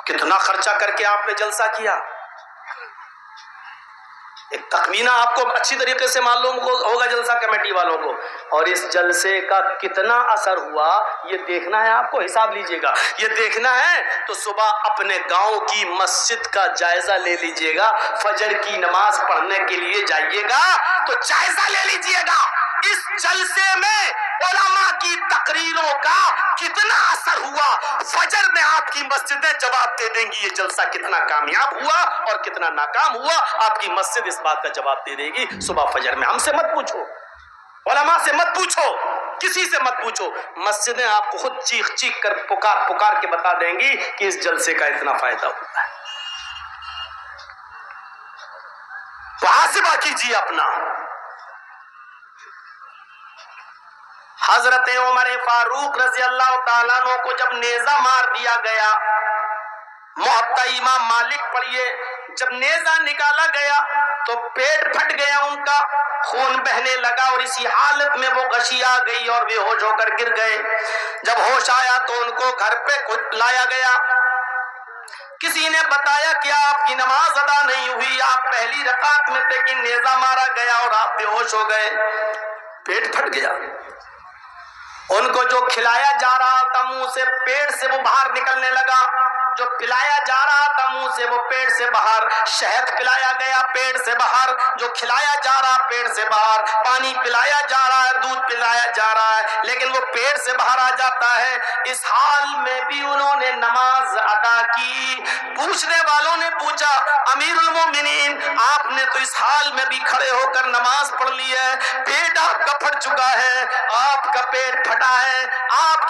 کتنا خرچہ کر کے آپ نے جلسہ کیا، ایک تخمینہ آپ کو اچھی طریقے سے معلوم ہوگا جلسہ کمیٹی والوں کو، اور اس جلسے کا کتنا اثر ہوا یہ دیکھنا ہے آپ کو، حساب لیجئے گا۔ یہ دیکھنا ہے تو صبح اپنے گاؤں کی مسجد کا جائزہ لے لیجئے گا، فجر کی نماز پڑھنے کے لیے جائیے گا تو جائزہ لے لیجئے گا اس جلسے میں علماء کی تقریروں کا کتنا اثر ہوا۔ فجر میں آپ کی مسجدیں جواب دے دیں گی یہ جلسہ کتنا کامیاب ہوا اور کتنا ناکام ہوا، آپ کی مسجد اس بات کا جواب دے دے گی صبح فجر میں۔ ہم سے مت پوچھو، علماء سے مت پوچھو، کسی سے مت پوچھو، مسجدیں آپ کو خود چیخ چیخ کر پکار کے بتا دیں گی کہ اس جلسے کا اتنا فائدہ ہوتا ہے۔ محاسبہ کیجیے اپنا۔ حضرت عمر فاروق رضی اللہ تعالیٰ عنہ کو جب نیزہ مار دیا گیا، موطا امام مالک پڑھیے، جب نیزہ نکالا گیا تو پیٹ پھٹ گیا ان کا، خون بہنے لگا اور اسی حالت میں وہ غشی آ گئی اور بے ہوش ہو کر گر گئے۔ جب ہوش آیا تو ان کو گھر پہ لایا گیا، کسی نے بتایا کہ آپ کی نماز ادا نہیں ہوئی، آپ پہلی رکعت میں تھے کہ نیزہ مارا گیا اور آپ بے ہوش ہو گئے، پیٹ پھٹ گیا۔ ان کو جو کھلایا جا رہا تھا منہ سے، پیٹ سے وہ باہر نکلنے لگا، جو پلایا جا رہا تھا منہ سے وہ پیٹ سے باہر، شہد پلایا گیا پیٹ سے باہر، جو کھلایا جا رہا پیٹ سے باہر، پانی پلایا جا رہا ہے، دودھ پلایا جا رہا ہے، لیکن وہ پیٹ سے باہر آ جاتا ہے۔ اس حال میں بھی انہوں نے نماز ادا کی۔ پوچھنے والوں نے پوچھا امیر المومنین آپ نے تو اس حال میں بھی کھڑے ہو کر نماز پڑھ لی ہے، پیٹ آپ کا پھٹ چکا ہے، آپ کا پیٹ پھٹا ہے، آپ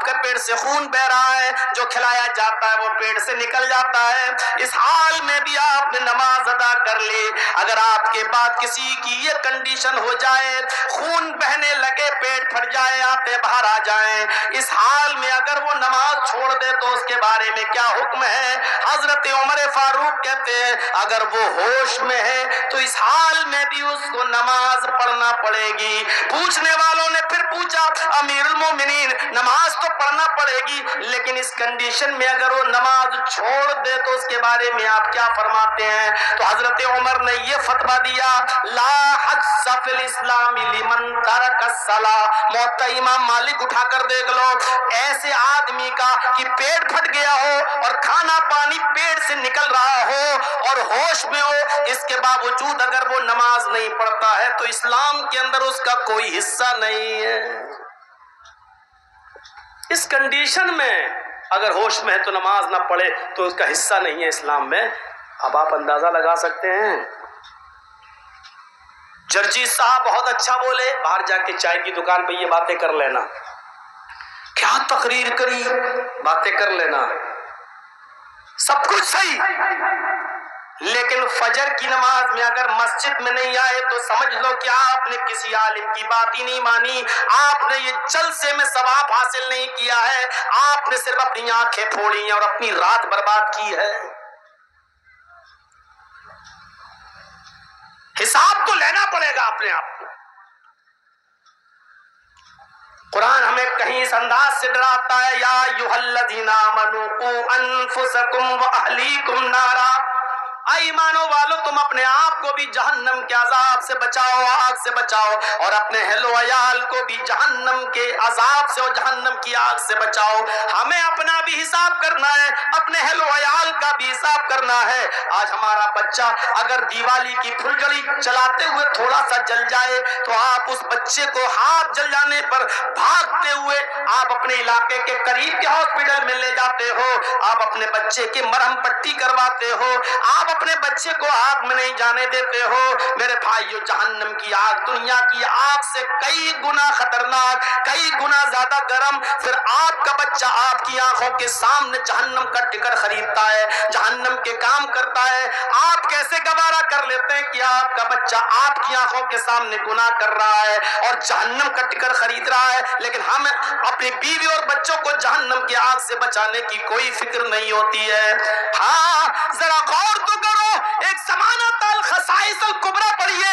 کے پیٹ سے خون بہ رہا ہے، جو کھلایا جاتا ہے وہ پیٹ سے نکل جاتا ہے، اس حال میں بھی آپ نے نماز ادا کر لی۔ اگر آپ کے بعد کسی کی یہ کنڈیشن ہو جائے، خون بہنے لگے، پیٹ پھٹ جائے، آتے باہر آ جائیں، اس حال میں اگر وہ نماز چھوڑ دے تو اس کے بارے میں کیا حکم ہے؟ حضرت عمر فاروق کہتے ہیں اگر وہ ہوش میں ہے تو اس حال میں بھی اس کو نماز پڑھنا پڑے گی۔ پوچھنے والوں نے پھر پوچھا امیر المومنین نماز تو پڑھنا پڑے گی لیکن اس کنڈیشن میں اگر وہ نماز چھوڑ دے تو اس کے بارے میں آپ کیا فرماتے ہیں؟ تو حضرت عمر نے یہ فتویٰ دیا لا حج فی الاسلام لمن ترک الصلاۃ۔ موطا امام مالک اٹھا کر دیکھ لو، ایسے آدمی کا کہ پیٹ پھٹ گیا ہو اور کھانا پانی پیٹ سے نکل رہا ہو اور ہوش میں ہو، اس کے باوجود اگر وہ نماز نہیں پڑھتا ہے تو اسلام کے اندر اس کا کوئی حصہ نہیں ہے۔ اس کنڈیشن میں اگر ہوش میں ہے تو نماز نہ پڑھے تو اس کا حصہ نہیں ہے اسلام میں۔ اب آپ اندازہ لگا سکتے ہیں، جرجی صاحب بہت اچھا بولے، باہر جا کے چائے کی دکان پہ یہ باتیں کر لینا، کیا تقریر کری، باتیں کر لینا، سب کچھ صحیح، لیکن فجر کی نماز میں اگر مسجد میں نہیں آئے تو سمجھ لو کہ آپ نے کسی عالم کی بات ہی نہیں مانی، آپ نے یہ جلسے میں ثواب حاصل نہیں کیا ہے، آپ نے صرف اپنی آنکھیں پھوڑی ہیں اور اپنی رات برباد کی ہے۔ حساب تو لینا پڑے گا اپنے آپ کو۔ قرآن ہمیں کہیں اس انداز سے ڈراتا ہے یا ایھا الذین آمنوا قوا انفسکم واہلیکم نارا، اے ایمانو والو تم اپنے آپ کو بھی جہنم کے عذاب سے بچاؤ، آگ سے بچاؤ، اور اپنے اہل و عیال کو بھی جہنم کے عذاب سے اور جہنم کی آگ سے بچاؤ۔ ہمیں اپنا بھی حساب کرنا ہے، اپنے اہل و عیال کا بھی حساب کرنا ہے۔ آج ہمارا بچہ اگر دیوالی کی پھلجھڑی چلاتے ہوئے تھوڑا سا جل جائے تو آپ اس بچے کو ہاتھ جل جانے پر بھاگتے ہوئے آپ اپنے علاقے کے قریب کے ہاسپٹل میں لے جاتے ہو، آپ اپنے بچے کی مرہم پٹی کرواتے ہو، آپ اپنے بچے کو آگ میں نہیں جانے دیتے ہو۔ میرے بھائیو، جہنم کی آگ دنیا کی آگ سے کئی گنا خطرناک، کئی گنا زیادہ گرم۔ پھر آپ کا بچہ آپ کی آنکھوں کے سامنے جہنم کا ٹکٹ خریدتا ہے، جہنم کے کام کرتا ہے، آپ کیسے گوارا کر لیتے ہیں کہ آپ کا بچہ آپ کی آنکھوں کے سامنے گناہ کر رہا ہے اور جہنم کا ٹکٹ خرید رہا ہے، لیکن ہم اپنی بیوی اور بچوں کو جہنم کی آگ سے بچانے کی کوئی فکر نہیں ہوتی ہے۔ ہاں، ذرا غور تو کرو، ایک زمانہ تھا الخصائص الکبریٰ پڑھیے،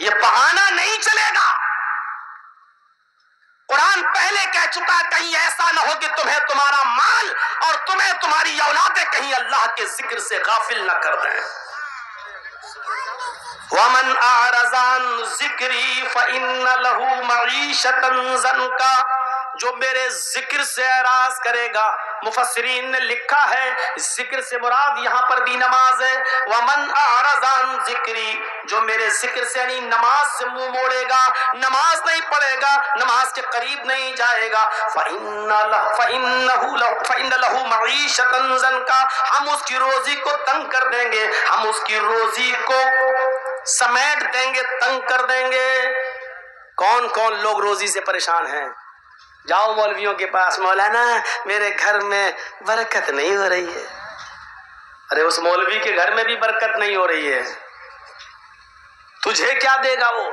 یہ بہانہ نہیں چلے گا. قرآن پہلے کہہ چکا کہیں ایسا نہ ہو کہ تمہیں تمہارا مال اور تمہیں تمہاری اولادیں کہیں اللہ کے ذکر سے غافل نہ کر دیں. وَمَنْ أَعْرَضَ عَنْ ذِكْرِي فَإِنَّ لَهُ مَعِيشَةً ضَنْكًا. جو میرے ذکر سے اعراض کرے گا. مفسرین نے لکھا ہے ذکر سے مراد یہاں پر بھی نماز ہے. وَمَنْ أَعْرَضَ عَنْ ذِكْرِي, جو میرے ذکر سے یعنی نماز سے منہ موڑے گا, نماز نہیں پڑھے گا, نماز کے قریب نہیں جائے گا, فَإِنَّ لَهُ مَعِيشَةً ضَنْكًا, ہم اس کی روزی کو تنگ کر دیں گے, ہم اس کی روزی کو سمیٹ دیں گے, تنگ کر دیں گے. کون کون لوگ روزی سے پریشان ہیں؟ جاؤ مولویوں کے پاس, مولانا میرے گھر میں برکت نہیں ہو رہی ہے. ارے اس مولوی کے گھر میں بھی برکت نہیں ہو رہی ہے, تجھے کیا دے گا وہ؟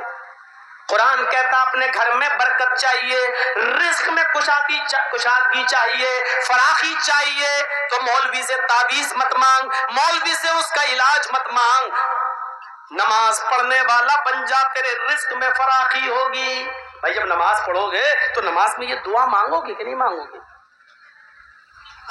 قرآن کہتا اپنے گھر میں برکت چاہیے, رزق میں کشادگی چاہیے, فراخی چاہیے, تو مولوی سے تعویذ مت مانگ, مولوی سے اس کا علاج مت مانگ. نماز پڑھنے والا بن جا, تیرے رزق میں فراخی ہوگی. بھائی جب نماز پڑھو گے تو نماز میں یہ دعا مانگو گے کہ نہیں مانگو گے؟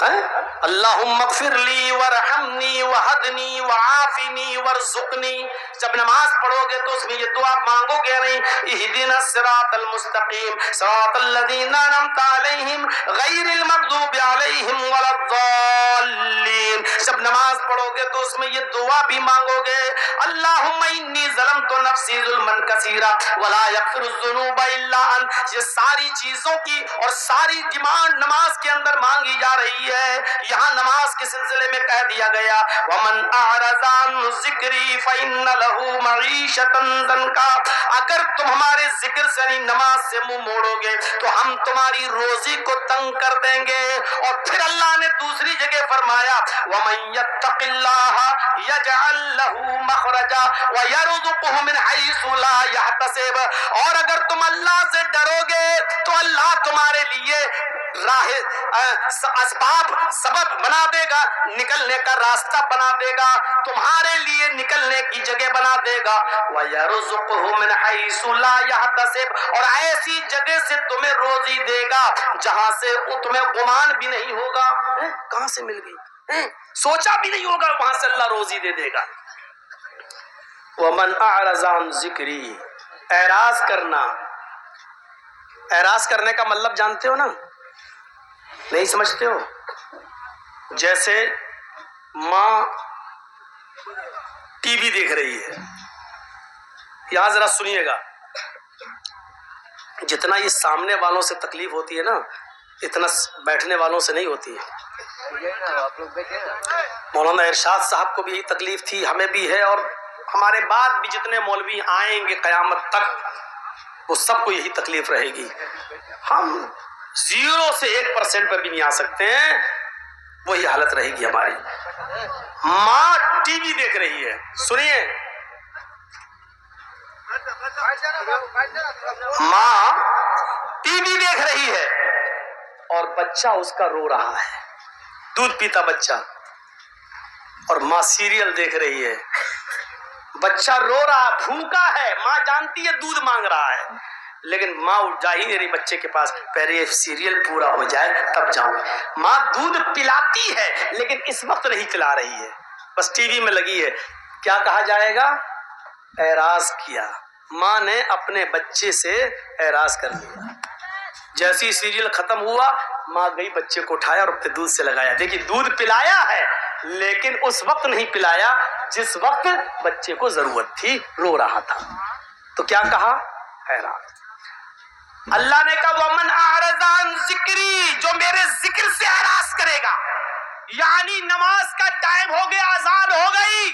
اللہم اغفر لی ورحمنی وہدنی وعافنی ورزقنی. جب نماز پڑھو گے تو اس میں یہ دعا مانگو گے نہیں, اہدنا الصراط المستقیم صراط الذین انعمت علیہم غیر المغضوب علیہم ولا الضالین. جب نماز پڑھو گے تو اس میں یہ دعا بھی مانگو گے, اللہم انی ظلمت نفسی ظلما کثیرا ولا یغفر الذنوب الا انت. یہ ساری چیزوں کی اور ساری ڈیمانڈ نماز کے اندر مانگی جا رہی ہے. یہاں نماز کے سلسلے میں کہہ دیا گیا وَمَنْ أَعْرَضَ عَنْ ذِكْرِي فَإِنَّ لَهُ مَعِيشَةً ضَنْكًا. اگر تم ہمارے ذکر سے نہیں نماز سے منہ موڑو گے تو ہم تمہاری روزی کو تنگ کر دیں گے. اور پھر اللہ نے دوسری جگہ فرمایا وَمَنْ يَتَّقِ اللَّهَ يَجْعَلْ لَهُ مَخْرَجًا وَيَرْزُقْهُ مِنْ حَيْثُ لَا يَحْتَسِبُ. اور اگر تم اللہ سے ڈرو گے تو اللہ تمہارے لیے اسباب سبب بنا دے گا, نکلنے کا راستہ بنا دے گا, تمہارے لیے نکلنے کی جگہ بنا دے گا. وَيَرْزُقْهُ مِنْ حَيْثُ لَا يَحْتَسِبُ, اور ایسی جگہ سے تمہیں روزی دے گا جہاں سے تمہیں گمان بھی نہیں ہوگا کہاں سے مل گئی, سوچا بھی نہیں ہوگا وہاں سے اللہ روزی دے گا. وَمَنْ أَعْرَضَ عَنْ ذِكْرِي, اعراض کرنا. اعراض کرنے کا مطلب جانتے ہو نا, نہیں سمجھتے ہو؟ جیسے ماں ٹی وی دیکھ رہی ہے, یہاں ذرا سنیے گا, جتنا یہ سامنے والوں سے تکلیف ہوتی ہے نا اتنا بیٹھنے والوں سے نہیں ہوتی ہے. مولانا ارشاد صاحب کو بھی یہی تکلیف تھی, ہمیں بھی ہے, اور ہمارے بعد بھی جتنے مولوی آئیں گے قیامت تک وہ سب کو یہی تکلیف رہے گی. ہم 0 سے 1% پر بھی نہیں آ سکتے ہیں, وہی حالت رہے گی ہماری. ماں ٹی وی دیکھ رہی ہے, سنیے, ماں ٹی وی دیکھ رہی ہے اور بچہ اس کا رو رہا ہے, دودھ پیتا بچہ, اور ماں سیریل دیکھ رہی ہے. بچہ رو رہا, بھوکا ہے, ماں جانتی ہے دودھ مانگ رہا ہے, لیکن ماں جا ہی نہیں رہی بچے کے پاس, پہلے یہ سیریل پورا ہو جائے تب جاؤں. ماں دودھ پلاتی ہے لیکن اس وقت نہیں پلا رہی ہے, بس ٹی وی میں لگی ہے. کیا کہا جائے گا؟ اعراض کیا. ماں نے اپنے بچے سے اعراض کر لیا. جیسی سیریل ختم ہوا ماں گئی بچے کو اٹھایا اور اپنے دودھ سے لگایا. دیکھیے دودھ پلایا ہے لیکن اس وقت نہیں پلایا جس وقت بچے کو ضرورت تھی, رو رہا تھا. تو کیا کہا؟ اعراض. اللہ نے کہا وَمَنْ أَعْرَضَ عَنْ ذِكْرِي, جو میرے ذکر سے اعراض کرے گا, یعنی نماز کا ٹائم ہو گیا, اذان ہو گئی,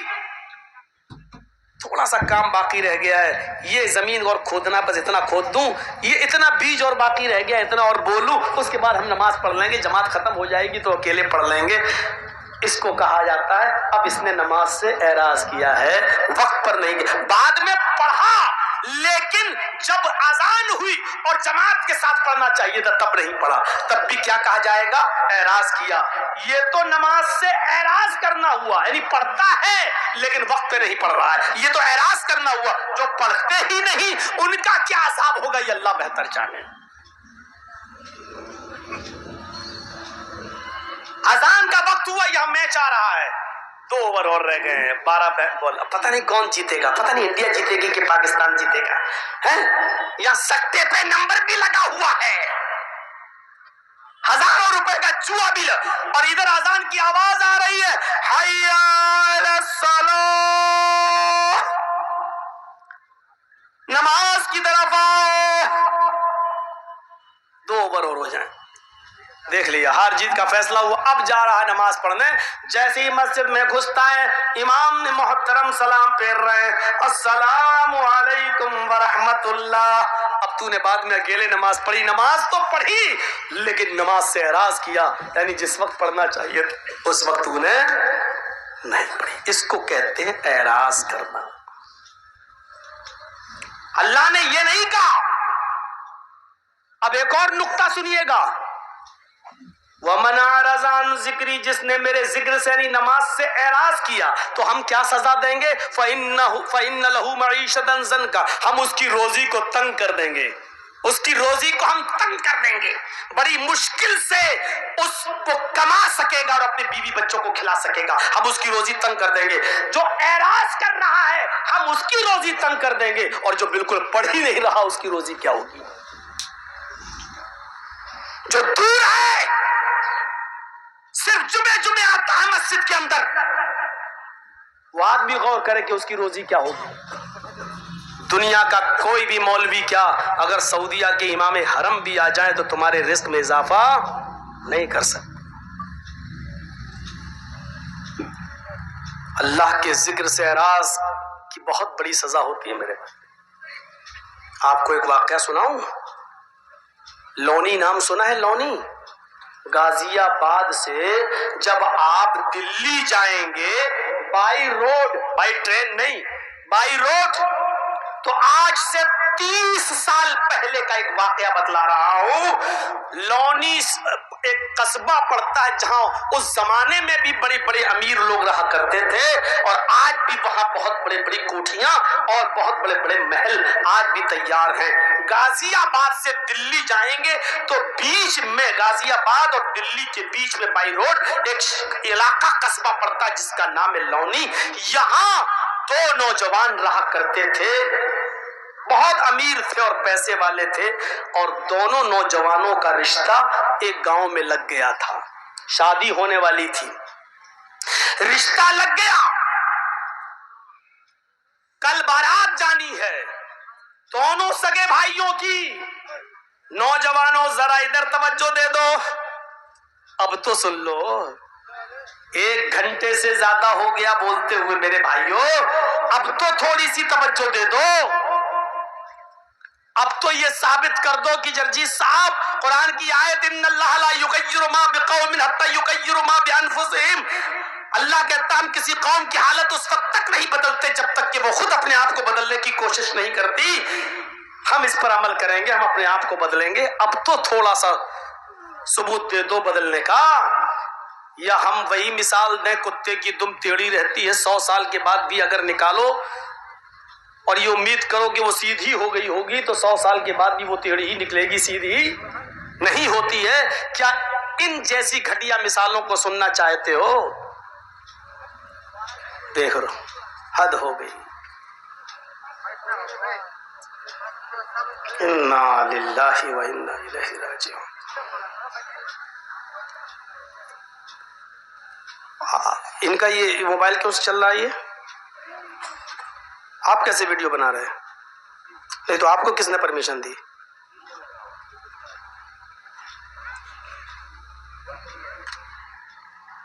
تھوڑا سا کام باقی رہ گیا ہے, یہ زمین اور کھودنا, بس اتنا کھود دوں, یہ اتنا بیج اور باقی رہ گیا, اتنا اور بولوں, اس کے بعد ہم نماز پڑھ لیں گے, جماعت ختم ہو جائے گی تو اکیلے پڑھ لیں گے. اس کو کہا جاتا ہے اب اس نے نماز سے اعراض کیا ہے, وقت پر نہیں گیا. بعد میں پڑھا لیکن جب اذان ہوئی اور جماعت کے ساتھ پڑھنا چاہیے تھا تب نہیں پڑھا، تب بھی کیا کہا جائے گا؟ اعراض کیا۔ یہ تو نماز سے اعراض کرنا ہوا، یعنی پڑھتا ہے لیکن وقت پہ نہیں پڑھ رہا ہے، یہ تو اعراض کرنا ہوا۔ جو پڑھتے ہی نہیں ان کا کیا عذاب ہوگا یہ اللہ بہتر جانے۔ اذان کا وقت ہوا، یہاں میچ آ رہا ہے، 2 اوور اور رہ گئے ہیں، 12 بال، پتہ نہیں کون جیتے گا، پتہ نہیں انڈیا جیتے گی کہ پاکستان جیتے گا، یا سٹے پہ نمبر بھی لگا ہوا ہے، ہزاروں روپے کا جوا بھی، اور ادھر اذان کی آواز آ رہی ہے، حی علی الصلاۃ، نماز کی طرف آؤ، 2 اوور اور ہو جائیں۔ دیکھ لیا ہار جیت کا فیصلہ ہوا، اب جا رہا ہے نماز پڑھنے۔ جیسے ہی مسجد میں گھستا ہے، امام نے محترم سلام پھیر رہے ہیں، السلام علیکم ورحمت اللہ۔ اب تو نے بعد میں اکیلے نماز پڑھی، نماز تو پڑھی لیکن نماز سے اعراض کیا، یعنی جس وقت پڑھنا چاہیے اس وقت تو نے نہیں پڑھی۔ اس کو کہتے ہیں اعراض کرنا۔ اللہ نے یہ نہیں کہا۔ اب ایک اور نقطہ سنیے گا، وَمَنْ أَعْرَضَ عَنْ ذِكْرِي، جس نے میرے ذکر سے یعنی نماز سے اعراض کیا تو ہم کیا سزا دیں گے؟ فَإِنَّ لَهُ مَعِيشَةً ضَنْكَ، ہم اس کی روزی کو تنگ کر دیں گے، اس کی روزی کو ہم تنگ کر دیں گے، بڑی مشکل سے اس کو کما سکے گا اور اپنے بیوی بچوں کو کھلا سکے گا، ہم اس کی روزی تنگ کر دیں گے۔ جو اعراض کر رہا ہے ہم اس کی روزی تنگ کر دیں گے، اور جو بالکل پڑھ ہی نہیں رہا اس کی روزی کیا ہوگی؟ جو دور ہے صرف جمعے آتا ہے مسجد کے اندر، وہ آدمی غور کرے کہ اس کی روزی کیا ہوگی۔ دنیا کا کوئی بھی مولوی کیا، اگر سعودیہ کے امام حرم بھی آ جائیں تو تمہارے رزق میں اضافہ نہیں کر سکتے۔ اللہ کے ذکر سے اعراض کی بہت بڑی سزا ہوتی ہے میرے پاس۔ آپ کو ایک واقعہ سناؤں؟ لونی نام سنا ہے؟ لونی غازی آباد سے جب آپ دلی جائیں گے بائی روڈ، بائی ٹرین نہیں، بائی روڈ، تو آج سے 30 سال پہلے کا ایک واقعہ بتلا رہا ہوں۔ لونی ایک قصبہ پڑتا ہے جہاں اس زمانے میں بھی بڑے بڑے امیر لوگ رہا کرتے تھے، اور آج بھی وہاں بہت بڑے بڑی کوٹھیاں اور بہت بڑے بڑے محل آج بھی تیار ہیں۔ غازی آباد سے دلی جائیں گے تو بیچ میں، غازی آباد اور دلی کے بیچ میں بائی روڈ ایک علاقہ قصبہ پڑتا ہے جس کا نام ہے لونی۔ یہاں 2 نوجوان رہا کرتے تھے، بہت امیر تھے اور پیسے والے تھے، اور دونوں نوجوانوں کا رشتہ ایک گاؤں میں لگ گیا تھا، شادی ہونے والی تھی، رشتہ لگ گیا، کل بارات جانی ہے، دونوں سگے بھائیوں کی۔ نوجوانوں ذرا ادھر توجہ دے دو، اب تو سن لو، 1 گھنٹے سے زیادہ ہو گیا بولتے ہوئے میرے بھائیوں، اب تو تھوڑی سی توجہ دے دو، اب تو یہ ثابت کر دو کہ جرجیت صاحب قرآن کی آیت ان اللہ لا یغیر ما بقوم حتی یغیروا ما بانفسہم، اللہ کہتا ہم کسی قوم کی حالت اس وقت تک نہیں بدلتے جب تک کہ وہ خود اپنے آپ کو بدلنے کی کوشش نہیں کرتی۔ ہم اس پر عمل کریں گے، ہم اپنے آپ کو بدلیں گے، اب تو تھوڑا سا ثبوت دے دو بدلنے کا، یا ہم وہی مثال دیں کتے کی دم ٹیڑھی رہتی ہے 100 سال کے بعد بھی اگر نکالو اور یہ امید کرو کہ وہ سیدھی ہو گئی ہوگی تو 100 سال کے بعد بھی وہ ٹیڑھی ہی نکلے گی، سیدھی نہیں ہوتی ہے۔ کیا ان جیسی گھٹیا مثالوں کو سننا چاہتے ہو؟ دیکھ رہو حد ہو گئی۔ انا للہ و انا الیہ راجعون۔ ان کا یہ موبائل کیوں سے چل رہا ہے؟ یہ آپ کیسے ویڈیو بنا رہے ہیں؟ نہیں تو آپ کو کس نے پرمیشن دی؟